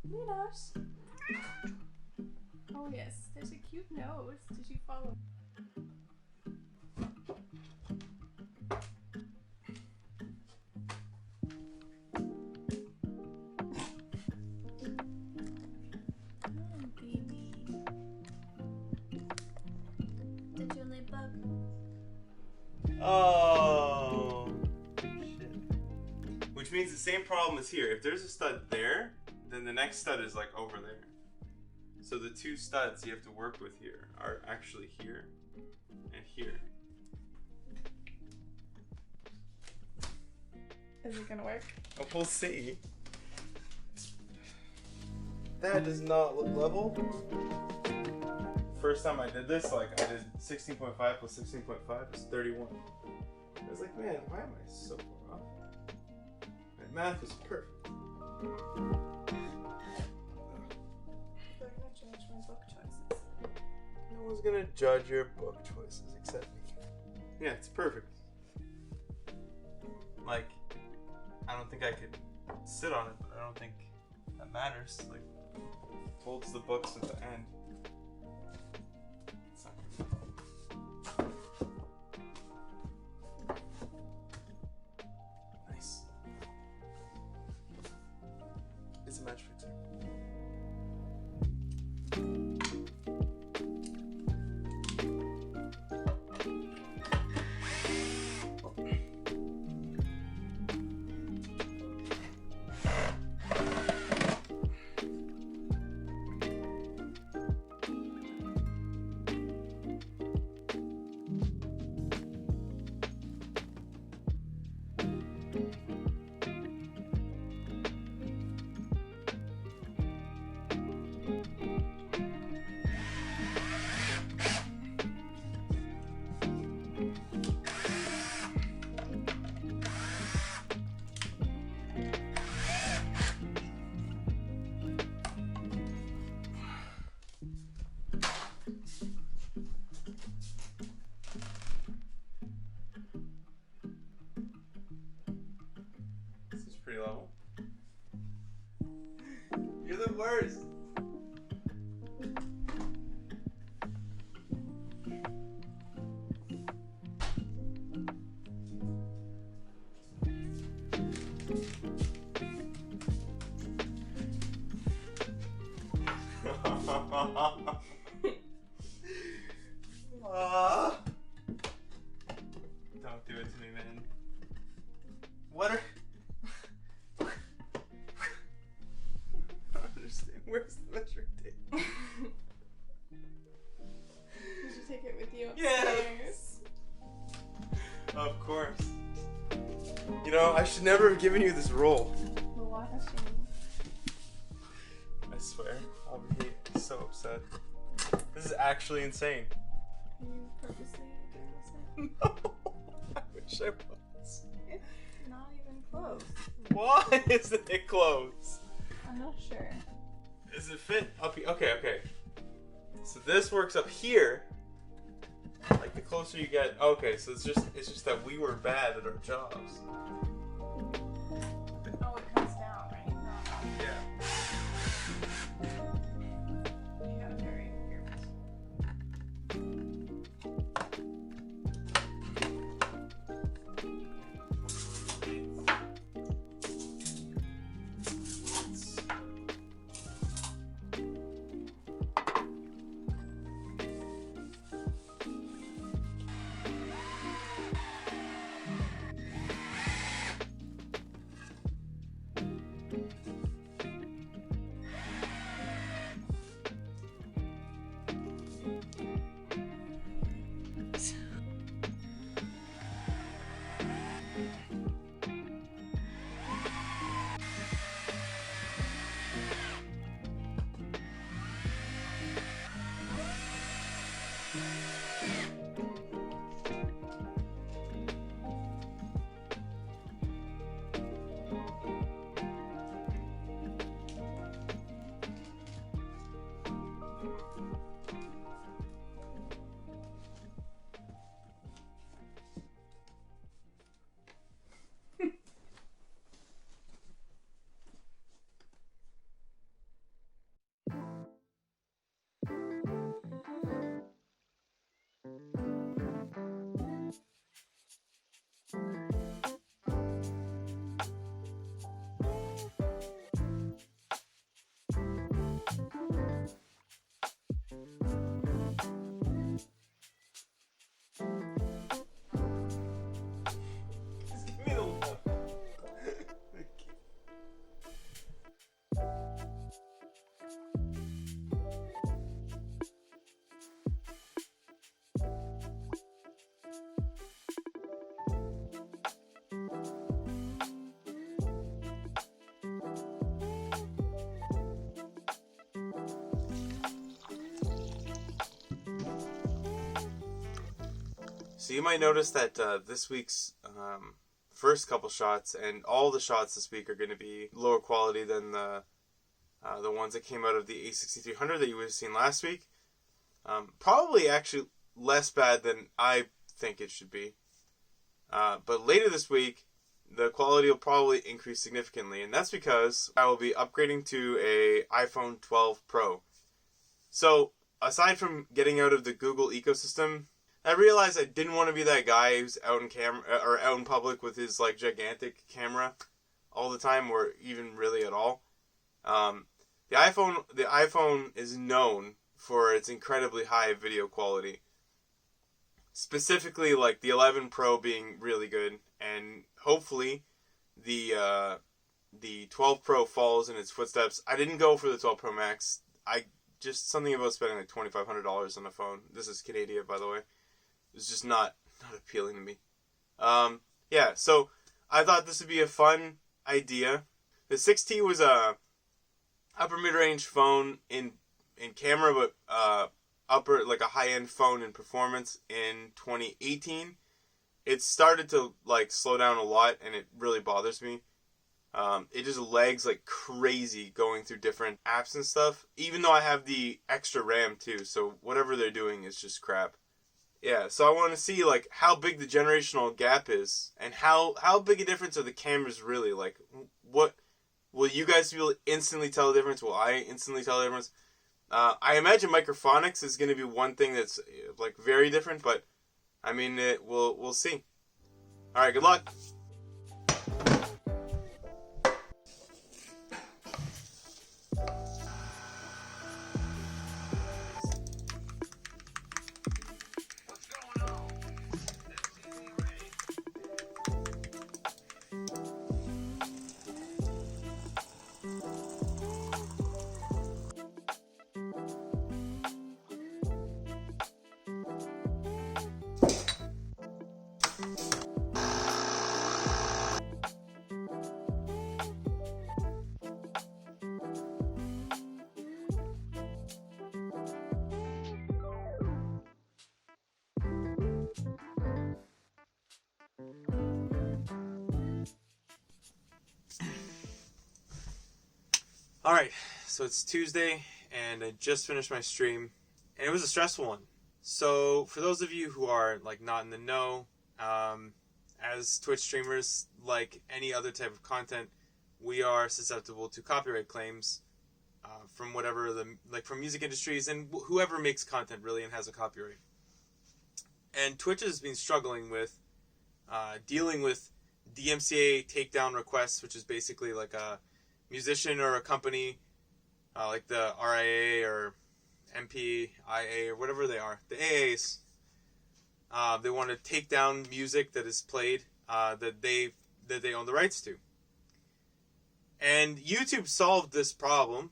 Minos. Oh yes, there's a cute nose. Did you follow? Oh, baby. Did you lay bug? Oh, shit. Which means the same problem is here. If there's a stud there, then the next stud is like over there. So the two studs you have to work with here are actually here and here. Is it gonna work? Oh, we'll see. That does not look level. First time I did this, like I did 16.5 plus 16.5 is 31. I was like, man, why am I so far off? My math is perfect. They're gonna change my book choices. No one's gonna judge your book choices except me. Yeah, it's perfect. Like, I don't think I could sit on it, but I don't think that matters. Like, folds the books at the end. It's not gonna be nice. It's a match fixer. Pretty level. You're the worst. Don't do it to me, man. What are... Where's the measuring tape? Did you take it with you Yes. upstairs? Of course. You know, I should never have given you this roll. Well, why has she? I swear. I'll be so upset. This is actually insane. Are you purposely doing this? No. I wish I was. It's not even close. Why isn't it close? I'm not sure. Does it fit up here? Okay, okay. So this works up here. Like the closer you get. Okay, so it's just that we were bad at our jobs. Oh, it comes down, right? No. Yeah. You gotta very careful. So you might notice that this week's first couple shots and all the shots this week are going to be lower quality than the ones that came out of the A6300 that you would have seen last week. Probably actually less bad than I think it should be. But later this week, the quality will probably increase significantly, and that's because I will be upgrading to a iPhone 12 Pro. So, aside from getting out of the Google ecosystem, I realized I didn't want to be that guy who's out in out in public with his like gigantic camera all the time, or even really at all. The iPhone is known for its incredibly high video quality. Specifically, like the 11 Pro being really good, and hopefully the 12 Pro follows in its footsteps. I didn't go for the 12 Pro Max. Just something about spending like $2,500 on a phone. This is Canadian, by the way. It's just not appealing to me. Yeah, so I thought this would be a fun idea. The 6T was a upper mid-range phone in camera, but upper, like a high-end phone in performance in 2018. It started to like slow down a lot, and it really bothers me. It just lags like crazy going through different apps and stuff, even though I have the extra RAM too, so whatever they're doing is just crap. Yeah, so I want to see like how big the generational gap is, and how big a difference are the cameras really. Like, what will you guys be able to instantly tell the difference? Will I instantly tell the difference? I imagine microphonics is going to be one thing that's like very different, but I mean, we'll see. All right, good luck. Alright, so it's Tuesday, and I just finished my stream, and it was a stressful one. So, for those of you who are, like, not in the know, as Twitch streamers, like any other type of content, we are susceptible to copyright claims from whatever, from music industries, and whoever makes content, really, and has a copyright. And Twitch has been struggling with dealing with DMCA takedown requests, which is basically like a musician or a company, like the RIA or MPIA or whatever they are, the AAs, they want to take down music that is played that they own the rights to. And YouTube solved this problem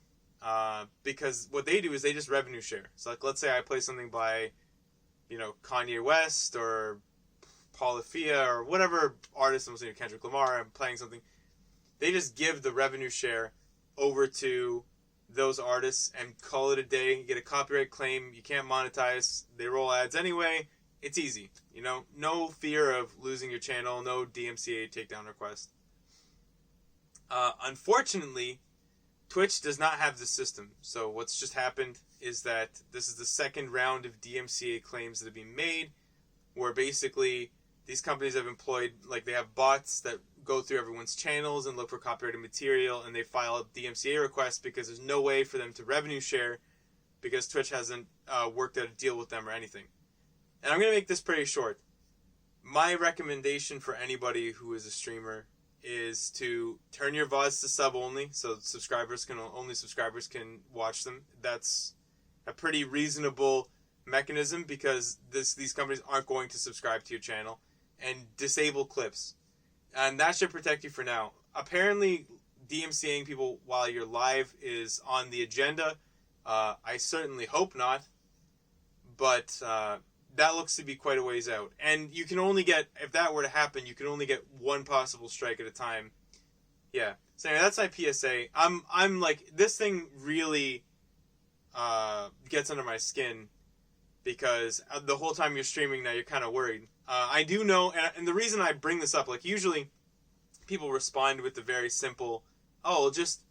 because what they do is they just revenue share. So like, let's say I play something by, Kanye West or Paula Fia or whatever artist, I'm listening to Kendrick Lamar, I'm playing something. They just give the revenue share over to those artists and call it a day. You get a copyright claim. You can't monetize. They roll ads anyway. It's easy. No fear of losing your channel. No DMCA takedown request. Unfortunately, Twitch does not have this system. So what's just happened is that this is the second round of DMCA claims that have been made, where basically these companies have employed, they have bots that go through everyone's channels and look for copyrighted material, and they file a DMCA request because there's no way for them to revenue share because Twitch hasn't worked out a deal with them or anything. And I'm going to make this pretty short. My recommendation for anybody who is a streamer is to turn your VODs to sub only, so only subscribers can watch them. That's a pretty reasonable mechanism because these companies aren't going to subscribe to your channel, and disable clips. And that should protect you for now. Apparently, DMCAing people while you're live is on the agenda. I certainly hope not. But that looks to be quite a ways out. And you can only get, if that were to happen, you can only get one possible strike at a time. Yeah. So anyway, that's my PSA. I'm like, this thing really gets under my skin because the whole time you're streaming now, you're kind of worried. I do know, and the reason I bring this up, like usually people respond with the very simple, oh, well, just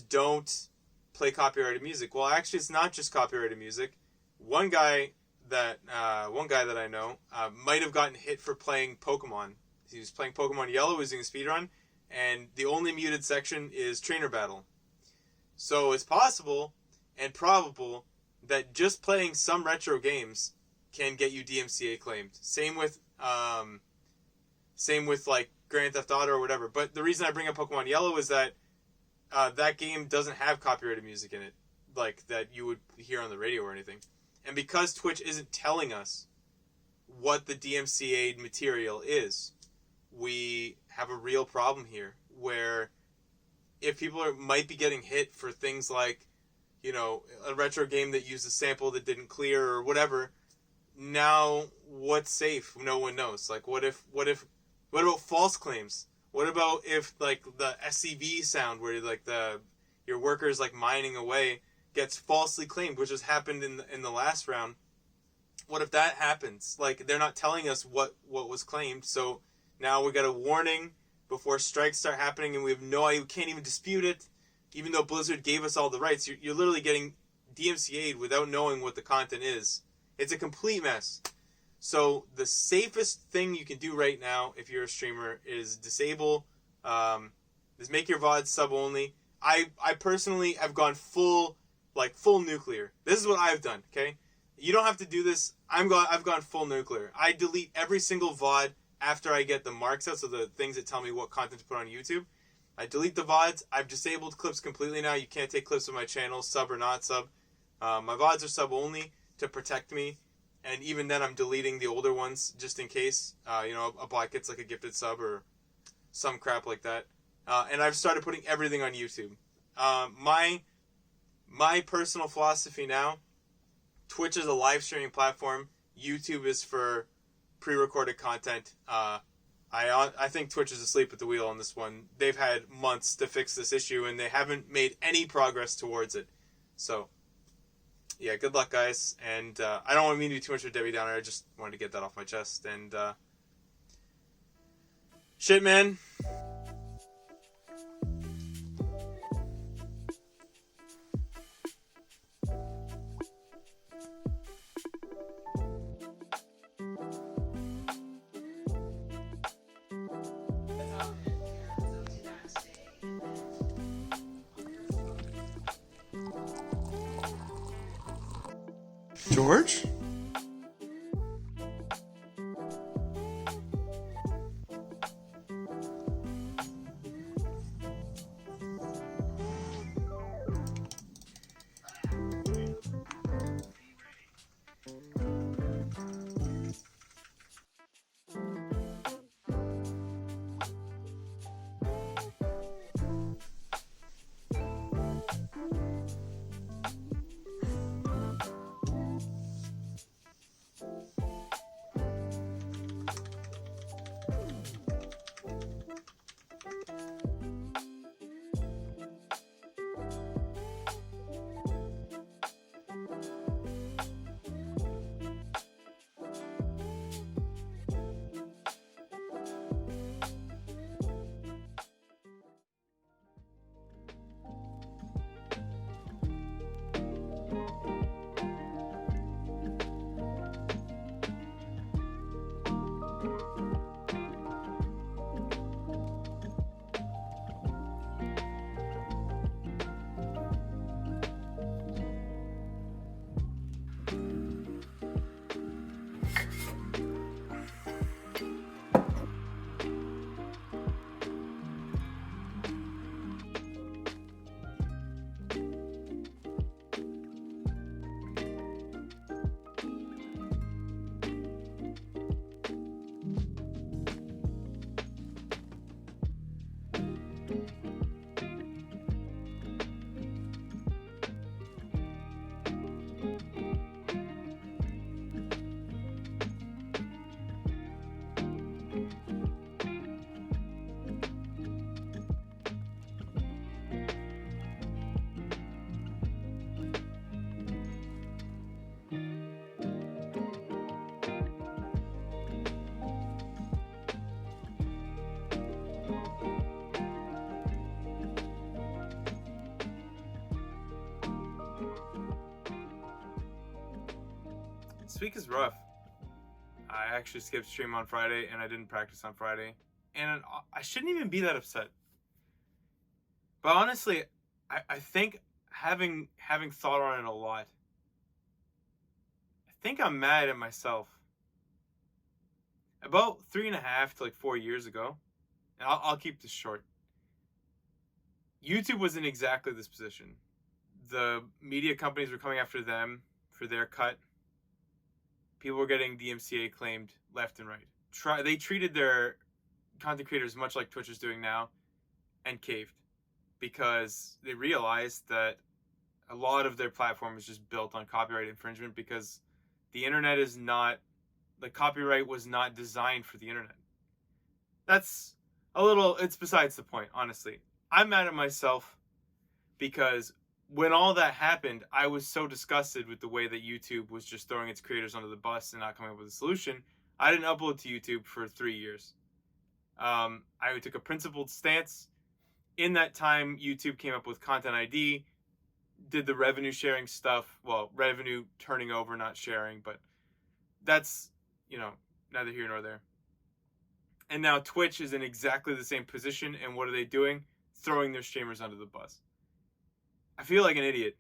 don't play copyrighted music. Well, actually, it's not just copyrighted music. One guy that I know might have gotten hit for playing Pokemon. He was playing Pokemon Yellow, he was doing a speedrun, and the only muted section is Trainer Battle. So it's possible and probable that just playing some retro games can get you DMCA claimed. Same with like Grand Theft Auto or whatever. But the reason I bring up Pokemon Yellow is that that game doesn't have copyrighted music in it, like that you would hear on the radio or anything. And because Twitch isn't telling us what the DMCA material is, we have a real problem here where if people might be getting hit for things like, you know, a retro game that used a sample that didn't clear or whatever, now what's safe? No one knows. Like, what about false claims? What about if, like, the SCV sound where, like, your workers, like, mining away gets falsely claimed, which has happened in the last round? What if that happens? Like, they're not telling us what was claimed, so now we got a warning before strikes start happening, and we have no idea, we can't even dispute it, even though Blizzard gave us all the rights. You're literally getting DMCA'd without knowing what the content is. It's a complete mess. So the safest thing you can do right now, if you're a streamer, is disable, is make your VOD sub only. I personally have gone full nuclear. This is what I've done. Okay, you don't have to do this. I've gone full nuclear. I delete every single VOD after I get the marks out, so the things that tell me what content to put on YouTube. I delete the VODs. I've disabled clips completely now. You can't take clips of my channel, sub or not sub. My VODs are sub only to protect me. And even then, I'm deleting the older ones just in case, a bot gets like a gifted sub or some crap like that. And I've started putting everything on YouTube. My personal philosophy now, Twitch is a live streaming platform. YouTube is for pre-recorded content. I think Twitch is asleep at the wheel on this one. They've had months to fix this issue, and they haven't made any progress towards it. So, yeah, good luck, guys. And I don't want me to do too much of a Debbie Downer. I just wanted to get that off my chest. And shit, man. George? week is rough. I actually skipped stream on Friday, and I didn't practice on Friday. And I shouldn't even be that upset. But honestly, I think having thought on it a lot, I think I'm mad at myself. About 3.5 to like 4 years ago, and I'll keep this short. YouTube was in exactly this position. The media companies were coming after them for their cut. People were getting DMCA claimed left and right. They treated their content creators much like Twitch is doing now, and caved, because they realized that a lot of their platform is just built on copyright infringement, because the internet is not, the copyright was not designed for the internet. That's it's besides the point, honestly. I'm mad at myself because when all that happened, I was so disgusted with the way that YouTube was just throwing its creators under the bus and not coming up with a solution. I didn't upload to YouTube for 3 years. I took a principled stance. In that time, YouTube came up with Content ID, did the revenue sharing stuff. Well, revenue turning over, not sharing, but that's, neither here nor there. And now Twitch is in exactly the same position, and what are they doing? Throwing their streamers under the bus. I feel like an idiot.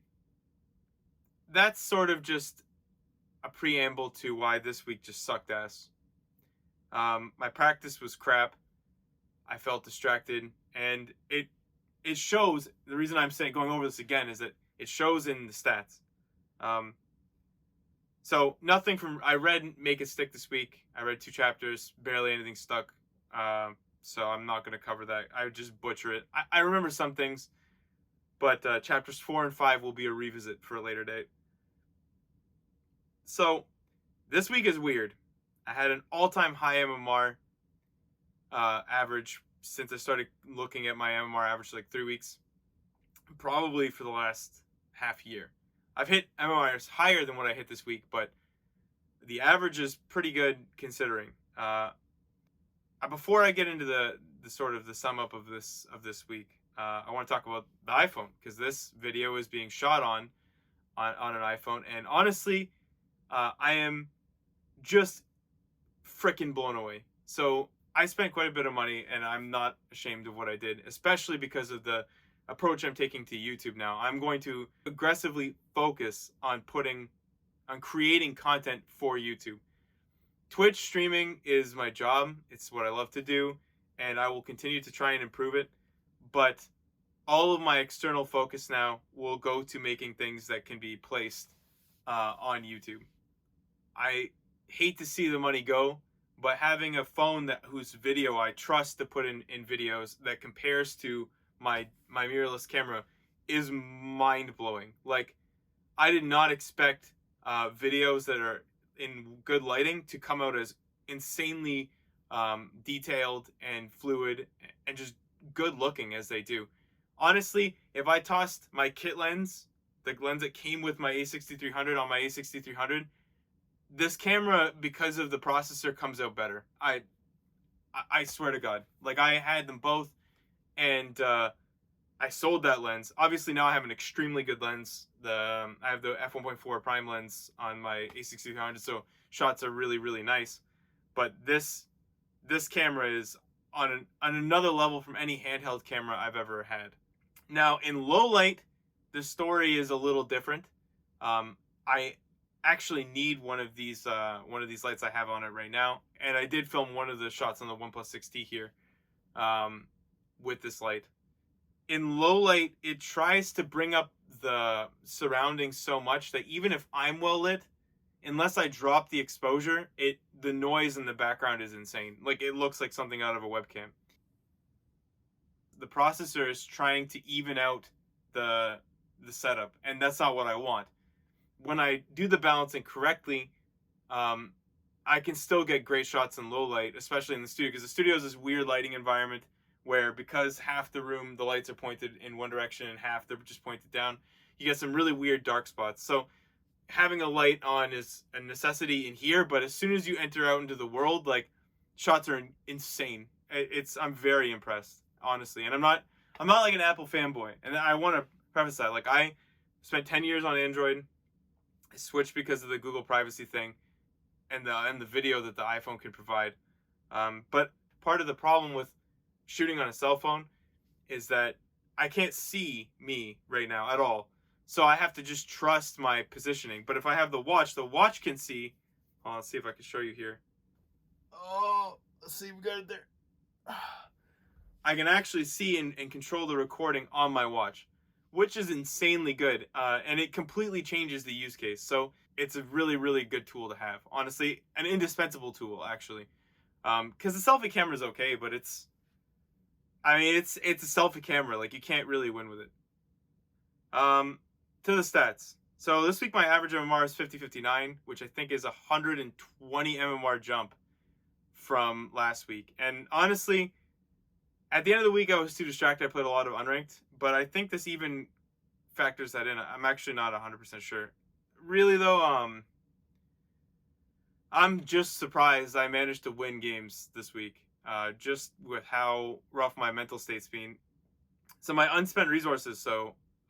That's sort of just a preamble to why this week just sucked ass. My practice was crap. I felt distracted, and it shows. The reason I'm going over this again is that it shows in the stats. So nothing I read Make It Stick this week. I read 2 chapters, barely anything stuck. So I'm not going to cover that. I would just butcher it. I remember some things, but chapters 4 and 5 will be a revisit for a later date. So this week is weird. I had an all-time high MMR average since I started looking at my MMR average like 3 weeks, probably for the last half year. I've hit MMRs higher than what I hit this week, but the average is pretty good considering. Before I get into the sort of the sum up of this week, I want to talk about the iPhone, because this video is being shot on an iPhone, and honestly, I am just freaking blown away. So I spent quite a bit of money, and I'm not ashamed of what I did, especially because of the approach I'm taking to YouTube now. I'm going to aggressively focus on creating content for YouTube. Twitch streaming is my job. It's what I love to do, and I will continue to try and improve it. But all of my external focus now will go to making things that can be placed on YouTube. I hate to see the money go, but having a phone whose video I trust to put in videos that compares to my mirrorless camera is mind-blowing. Like, I did not expect videos that are in good lighting to come out as insanely detailed and fluid and just good looking as they do. Honestly, if I tossed my kit lens, the lens that came with my A6300 on my A6300, this camera, because of the processor, comes out better. I swear to God. Like, I had them both, and I sold that lens. Obviously, now I have an extremely good lens. I have the f1.4 prime lens on my A6300, so shots are really, really nice. But this camera is on another level from any handheld camera I've ever had. Now, in low light, the story is a little different. I actually need one of these lights I have on it right now, and I did film one of the shots on the OnePlus 6T here with this light. In low light, it tries to bring up the surroundings so much that even if I'm well lit, unless I drop the exposure, the noise in the background is insane. Like, it looks like something out of a webcam. The processor is trying to even out the setup, and that's not what I want. When I do the balancing correctly, I can still get great shots in low light, especially in the studio, because the studio is this weird lighting environment where, because half the room the lights are pointed in one direction and half they're just pointed down, you get some really weird dark spots. So having a light on is a necessity in here, but as soon as you enter out into the world, like, shots are insane. I'm very impressed, honestly. And I'm not like an Apple fanboy, and I want to preface that. Like, I spent 10 years on Android. I switched because of the Google privacy thing. and the video that the iPhone can provide. But part of the problem with shooting on a cell phone is that I can't see me right now at all. So I have to just trust my positioning. But if I have the watch can see. Oh, let's see if I can show you here. Oh, let's see, we got it there. I can actually see and control the recording on my watch, which is insanely good. And it completely changes the use case. So it's a really, really good tool to have. Honestly, an indispensable tool, actually. Because the selfie camera is okay, but it's a selfie camera. Like, you can't really win with it. To the stats. So this week my average MMR is 50.59, which I think is a 120 MMR jump from last week. And honestly, at the end of the week I was too distracted. I played a lot of unranked, but I think this even factors that in. I'm actually not 100% sure. Really though, I'm just surprised I managed to win games this week, just with how rough my mental state's been. So my unspent resources,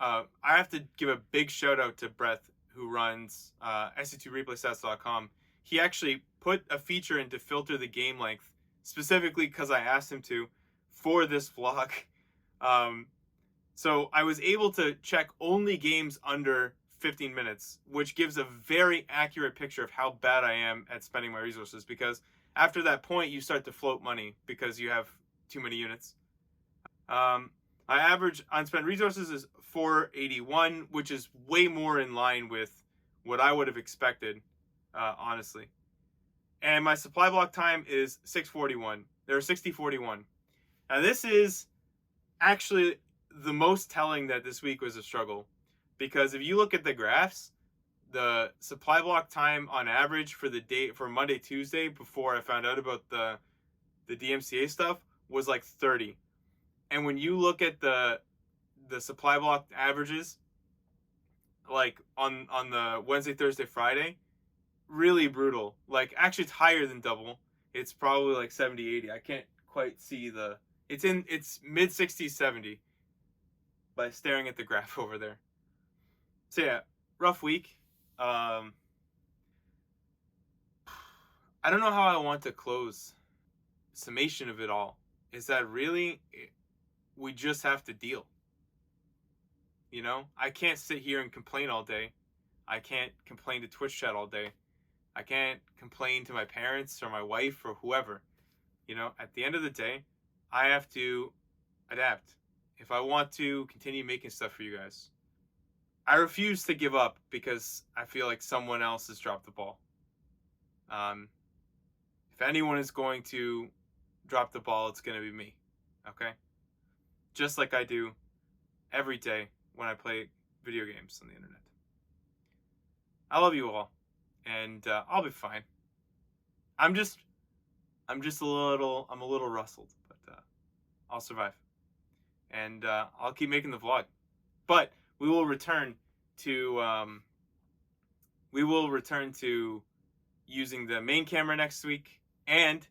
I have to give a big shout out to Brett, who runs SC2ReplayStats.com. He actually put a feature in to filter the game length, specifically because I asked him to, for this vlog. So I was able to check only games under 15 minutes, which gives a very accurate picture of how bad I am at spending my resources, because after that point you start to float money because you have too many units. My average unspent resources is 481, which is way more in line with what I would have expected, honestly. And my supply block time is 641. There are 6041. Now this is actually the most telling that this week was a struggle, because if you look at the graphs, the supply block time on average for the day for Monday, Tuesday, before I found out about the DMCA stuff, was like 30. And when you look at the supply block averages, like on the Wednesday, Thursday, Friday, really brutal. Like, actually it's higher than double. It's probably like 70, 80. I can't quite see it's mid 60s, 70 by staring at the graph over there. So yeah, rough week. I don't know how I want to close summation of it all. Is that really, we just have to deal. You know, I can't sit here and complain all day. I can't complain to Twitch chat all day. I can't complain to my parents or my wife or whoever. You know, at the end of the day, I have to adapt if I want to continue making stuff for you guys. I refuse to give up because I feel like someone else has dropped the ball. If anyone is going to drop the ball, it's going to be me. Okay? Just like I do every day when I play video games on the internet. I love you all, and I'll be fine. I'm a little rustled, but I'll survive, and I'll keep making the vlog. But we will return to using the main camera next week, and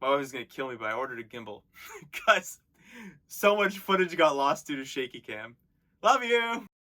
my wife is gonna kill me, but I ordered a gimbal because so much footage got lost due to shaky cam. Love you!